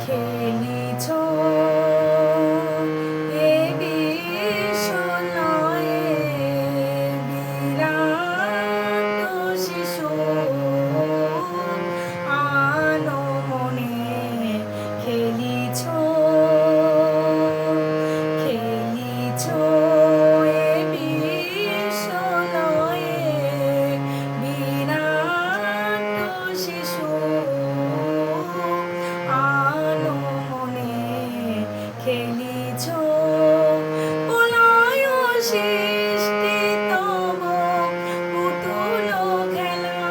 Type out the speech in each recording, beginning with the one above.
খেলিছ এ বিশ্বলয়ে বিরাট শিশু আনমনে খেলিছ খেলিছ এ বিশ্বলয়ে বিরাট শিশু খেলিছ প্রলয় সৃষ্টি তব পুতুল খেলা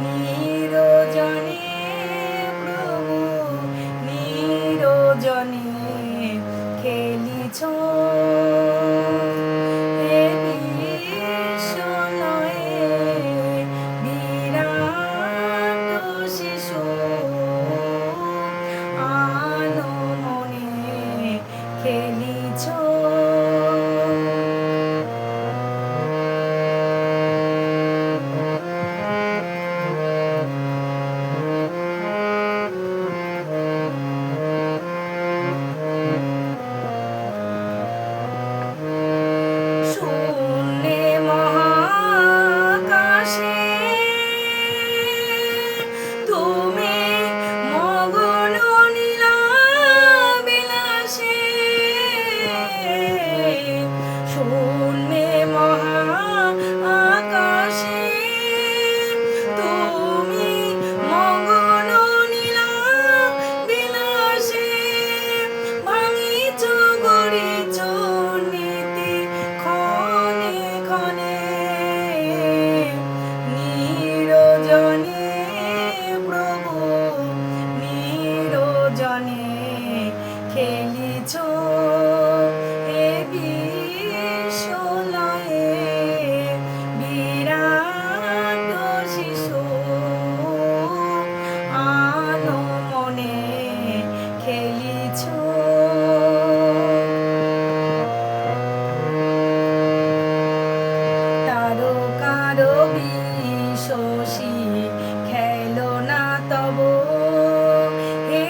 নিরজনে প্রভু নিরজনে খেলিছ এ বিশ্বলয়ে বিরাট শিশু খেলিছ শূন্যে মহাকাশে তুমি মগন নীলা বিলাসে শূন্যে মহাকাশে তুমি মগন নীলা বিলাসে ভাঙিছ গড়িছ নীতি ক্ষণে ক্ষণে নিরজনে প্রভু নিরজনে খেলিছ এ বিশ্বলয়ে বিরাট শিশু আনমনে খেলিছ তারকার বিশোষী খেলো না তব হে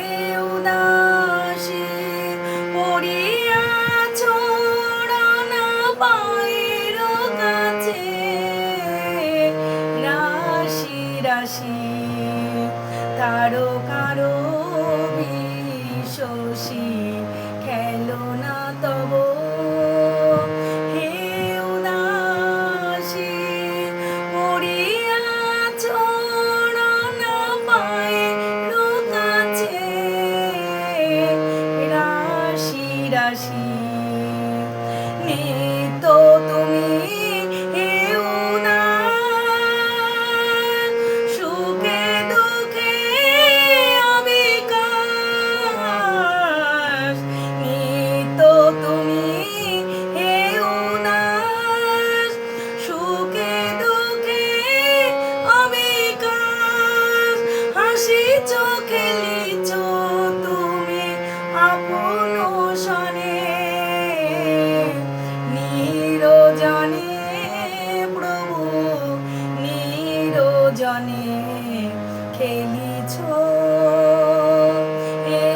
উদাসী পড়িয়াছ রানা পায়ের কাছে রাশি রাশি তারকার বিশোষী খেলো না তব হে উদাসী পড়িয়াছ রানা পায়ের কাছে রাশি রাশি নিত্য তুমি হে উদাস সুখে দুঃখে অবিকাশ নিত্য তুমি হে উদাস সুখে দুঃখে অবিকাশ হাসিছ খেলিছ তুমি আপন সনে নিরজনে প্রভু নিরজনে খেলিছ এ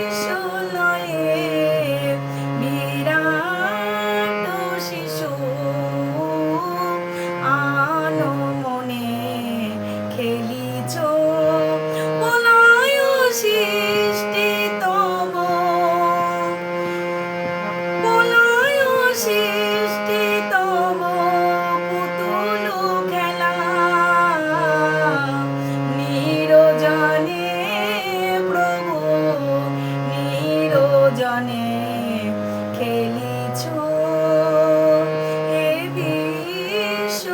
বিশ্বলয়ে বিরাট শিশু আনমনে খেলিছ প্রলয় সৃষ্টি তব প্রলয় সৃষ্টি তব পুতুল খেলা নিরজনে প্রভু নিরজনে খেলিছ এ বিশ্বলয়ে